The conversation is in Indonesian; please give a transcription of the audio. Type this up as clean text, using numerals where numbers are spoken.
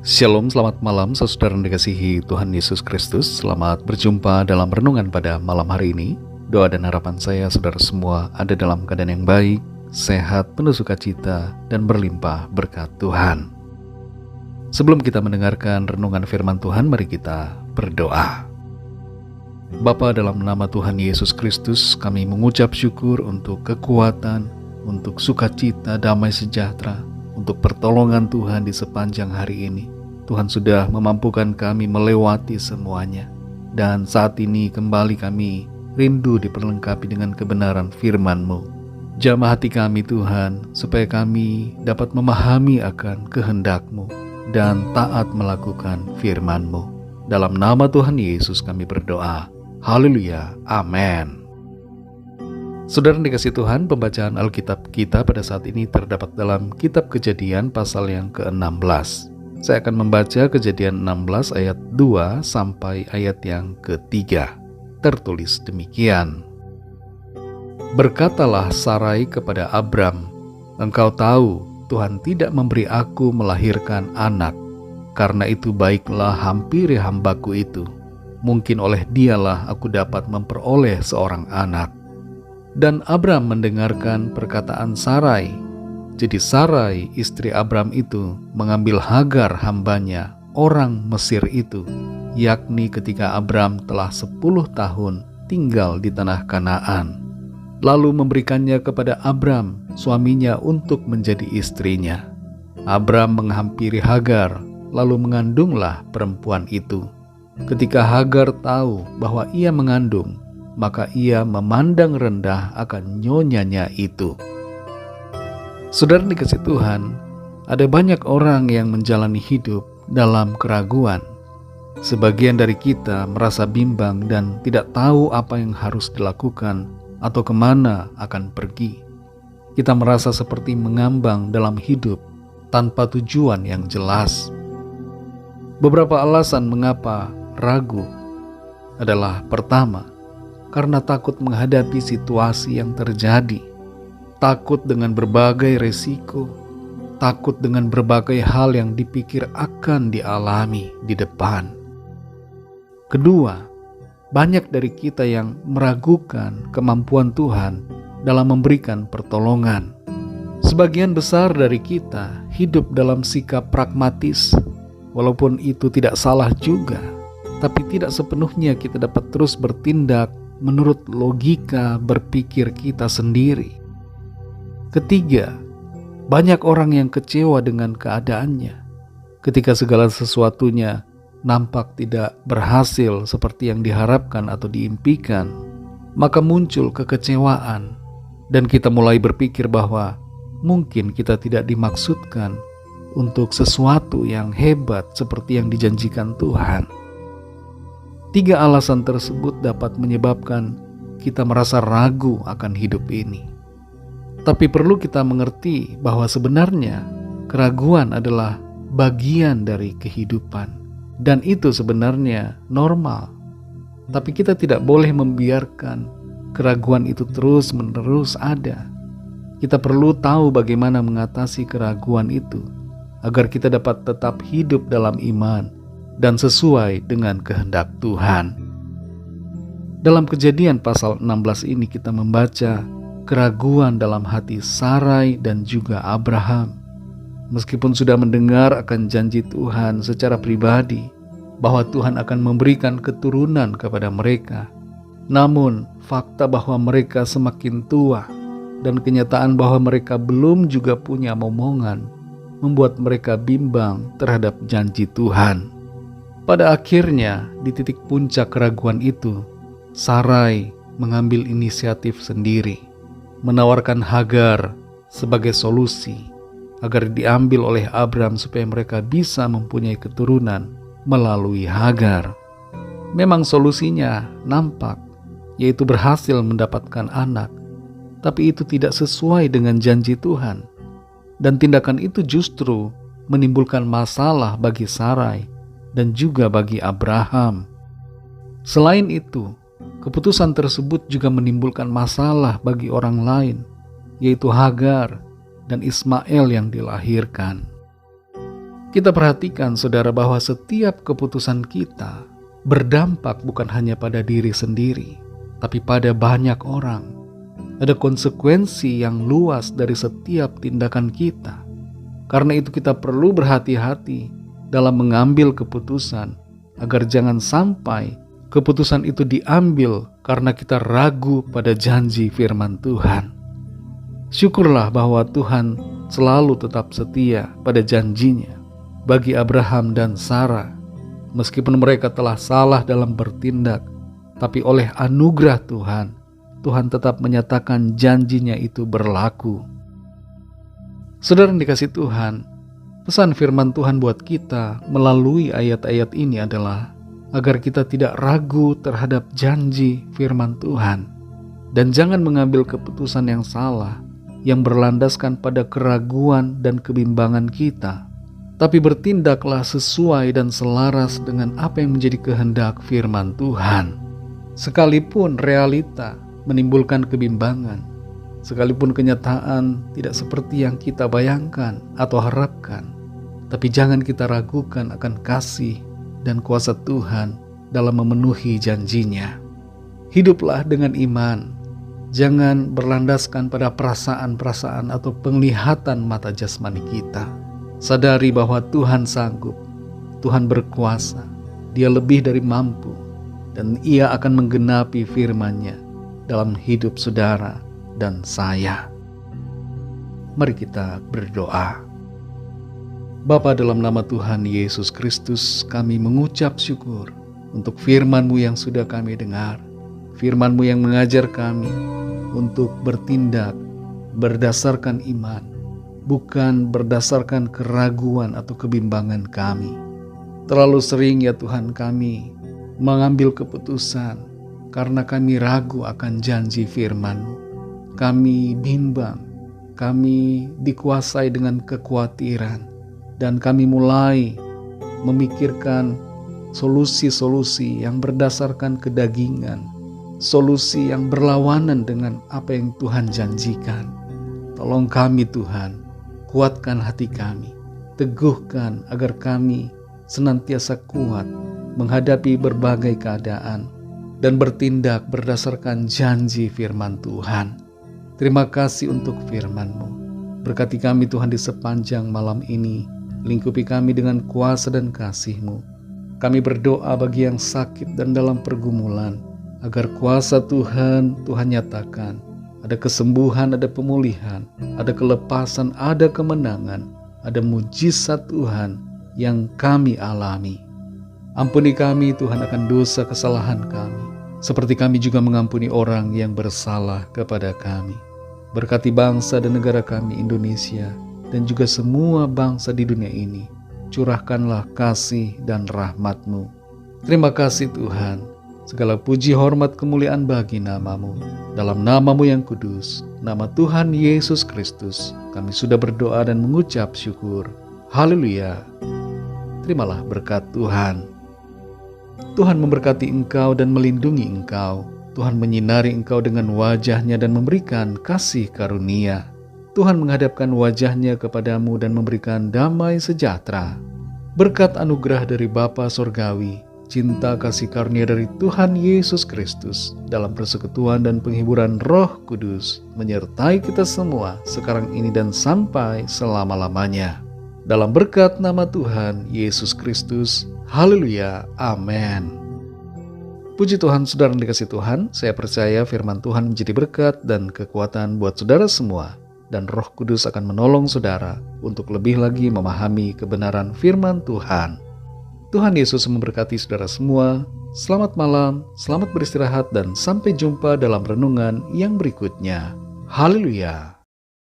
Shalom, selamat malam saudara yang dikasihi Tuhan Yesus Kristus. Selamat berjumpa dalam renungan pada malam hari ini. Doa dan harapan saya saudara semua ada dalam keadaan yang baik, sehat, penuh sukacita, dan berlimpah berkat Tuhan. Sebelum kita mendengarkan renungan firman Tuhan, mari kita berdoa. Bapa, dalam nama Tuhan Yesus Kristus, kami mengucap syukur untuk kekuatan, untuk sukacita, damai sejahtera, untuk pertolongan Tuhan di sepanjang hari ini. Tuhan sudah memampukan kami melewati semuanya. Dan saat ini kembali kami rindu diperlengkapi dengan kebenaran firman-Mu. Jamah hati kami Tuhan, supaya kami dapat memahami akan kehendak-Mu dan taat melakukan firman-Mu. Dalam nama Tuhan Yesus kami berdoa. Haleluya, amin. Saudara yang dikasihi Tuhan, pembacaan Alkitab kita pada saat ini terdapat dalam Kitab Kejadian pasal yang ke-16. Saya akan membaca Kejadian 16 ayat 2 sampai ayat yang ke-3. Tertulis demikian. Berkatalah Sarai kepada Abram, "Engkau tahu Tuhan tidak memberi aku melahirkan anak. Karena itu baiklah hampiri hambaku itu. Mungkin oleh dialah aku dapat memperoleh seorang anak." Dan Abram mendengarkan perkataan Sarai. Jadi Sarai, istri Abram itu, mengambil Hagar hambanya, orang Mesir itu, yakni ketika Abram telah 10 tahun tinggal di tanah Kanaan. Lalu memberikannya kepada Abram, suaminya, untuk menjadi istrinya. Abram menghampiri Hagar, lalu mengandunglah perempuan itu. Ketika Hagar tahu bahwa ia mengandung, maka ia memandang rendah akan nyonyanya itu. Saudara dikasihi Tuhan, ada banyak orang yang menjalani hidup dalam keraguan. Sebagian dari kita merasa bimbang dan tidak tahu apa yang harus dilakukan atau kemana akan pergi. Kita merasa seperti mengambang dalam hidup tanpa tujuan yang jelas. Beberapa alasan mengapa ragu adalah: pertama, karena takut menghadapi situasi yang terjadi, takut dengan berbagai resiko, takut dengan berbagai hal yang dipikir akan dialami di depan. Kedua, banyak dari kita yang meragukan kemampuan Tuhan dalam memberikan pertolongan. Sebagian besar dari kita hidup dalam sikap pragmatis, walaupun itu tidak salah juga, tapi tidak sepenuhnya kita dapat terus bertindak menurut logika berpikir kita sendiri. Ketiga, banyak orang yang kecewa dengan keadaannya. Ketika segala sesuatunya nampak tidak berhasil seperti yang diharapkan atau diimpikan, maka muncul kekecewaan dan kita mulai berpikir bahwa mungkin kita tidak dimaksudkan untuk sesuatu yang hebat seperti yang dijanjikan Tuhan. Tiga alasan tersebut dapat menyebabkan kita merasa ragu akan hidup ini. Tapi perlu kita mengerti bahwa sebenarnya keraguan adalah bagian dari kehidupan. Dan itu sebenarnya normal. Tapi kita tidak boleh membiarkan keraguan itu terus-menerus ada. Kita perlu tahu bagaimana mengatasi keraguan itu, agar kita dapat tetap hidup dalam iman dan sesuai dengan kehendak Tuhan. Dalam Kejadian pasal 16 ini kita membaca keraguan dalam hati Sarai dan juga Abraham. Meskipun sudah mendengar akan janji Tuhan secara pribadi bahwa Tuhan akan memberikan keturunan kepada mereka, namun fakta bahwa mereka semakin tua dan kenyataan bahwa mereka belum juga punya momongan membuat mereka bimbang terhadap janji Tuhan. Pada akhirnya, di titik puncak keraguan itu, Sarai mengambil inisiatif sendiri, menawarkan Hagar sebagai solusi agar diambil oleh Abram supaya mereka bisa mempunyai keturunan melalui Hagar. Memang solusinya nampak, yaitu berhasil mendapatkan anak, tapi itu tidak sesuai dengan janji Tuhan. Dan tindakan itu justru menimbulkan masalah bagi Sarai dan juga bagi Abraham. Selain itu, keputusan tersebut juga menimbulkan masalah bagi orang lain, yaitu Hagar dan Ismail yang dilahirkan. Kita perhatikan saudara bahwa setiap keputusan kita berdampak bukan hanya pada diri sendiri, tapi pada banyak orang. Ada konsekuensi yang luas dari setiap tindakan kita. Karena itu kita perlu berhati-hati dalam mengambil keputusan, agar jangan sampai keputusan itu diambil karena kita ragu pada janji firman Tuhan. Syukurlah bahwa Tuhan selalu tetap setia pada janjinya bagi Abraham dan Sarah. Meskipun mereka telah salah dalam bertindak, tapi oleh anugerah Tuhan, Tuhan tetap menyatakan janjinya itu berlaku. Saudara yang dikasihi Tuhan, pesan firman Tuhan buat kita melalui ayat-ayat ini adalah agar kita tidak ragu terhadap janji firman Tuhan, dan jangan mengambil keputusan yang salah yang berlandaskan pada keraguan dan kebimbangan kita, tapi bertindaklah sesuai dan selaras dengan apa yang menjadi kehendak firman Tuhan. Sekalipun realita menimbulkan kebimbangan, sekalipun kenyataan tidak seperti yang kita bayangkan atau harapkan, tapi jangan kita ragukan akan kasih dan kuasa Tuhan dalam memenuhi janjinya. Hiduplah dengan iman, jangan berlandaskan pada perasaan-perasaan atau penglihatan mata jasmani kita. Sadari bahwa Tuhan sanggup, Tuhan berkuasa, Dia lebih dari mampu, dan Ia akan menggenapi firman-Nya dalam hidup saudara dan saya. Mari kita berdoa. Bapa, dalam nama Tuhan Yesus Kristus, kami mengucap syukur untuk firman-Mu yang sudah kami dengar, firman-Mu yang mengajar kami untuk bertindak berdasarkan iman, bukan berdasarkan keraguan atau kebimbangan kami. Terlalu sering ya Tuhan kami mengambil keputusan karena kami ragu akan janji firman-Mu. Kami bimbang, kami dikuasai dengan kekhawatiran, dan kami mulai memikirkan solusi-solusi yang berdasarkan kedagingan, solusi yang berlawanan dengan apa yang Tuhan janjikan. Tolong kami Tuhan, kuatkan hati kami, teguhkan agar kami senantiasa kuat menghadapi berbagai keadaan dan bertindak berdasarkan janji firman Tuhan. Terima kasih untuk firman-Mu. Berkati kami Tuhan di sepanjang malam ini, lingkupi kami dengan kuasa dan kasih-Mu. Kami berdoa bagi yang sakit dan dalam pergumulan, agar kuasa Tuhan nyatakan. Ada kesembuhan, ada pemulihan, ada kelepasan, ada kemenangan, ada mujizat Tuhan yang kami alami. Ampuni kami Tuhan akan dosa kesalahan kami, seperti kami juga mengampuni orang yang bersalah kepada kami. Berkati bangsa dan negara kami Indonesia, dan juga semua bangsa di dunia ini. Curahkanlah kasih dan rahmat-Mu. Terima kasih Tuhan. Segala puji, hormat, kemuliaan bagi nama-Mu. Dalam nama-Mu yang kudus, nama Tuhan Yesus Kristus, kami sudah berdoa dan mengucap syukur. Haleluya. Terimalah berkat Tuhan. Tuhan memberkati engkau dan melindungi engkau. Tuhan menyinari engkau dengan wajah-Nya dan memberikan kasih karunia. Tuhan menghadapkan wajah-Nya kepadamu dan memberikan damai sejahtera. Berkat anugerah dari Bapa Sorgawi, cinta kasih karunia dari Tuhan Yesus Kristus, dalam persekutuan dan penghiburan Roh Kudus, menyertai kita semua sekarang ini dan sampai selama-lamanya. Dalam berkat nama Tuhan Yesus Kristus. Haleluya. Amin. Puji Tuhan, saudara yang dikasihi Tuhan, saya percaya firman Tuhan menjadi berkat dan kekuatan buat saudara semua, dan Roh Kudus akan menolong saudara untuk lebih lagi memahami kebenaran firman Tuhan. Tuhan Yesus memberkati saudara semua. Selamat malam, selamat beristirahat, dan sampai jumpa dalam renungan yang berikutnya. Haleluya.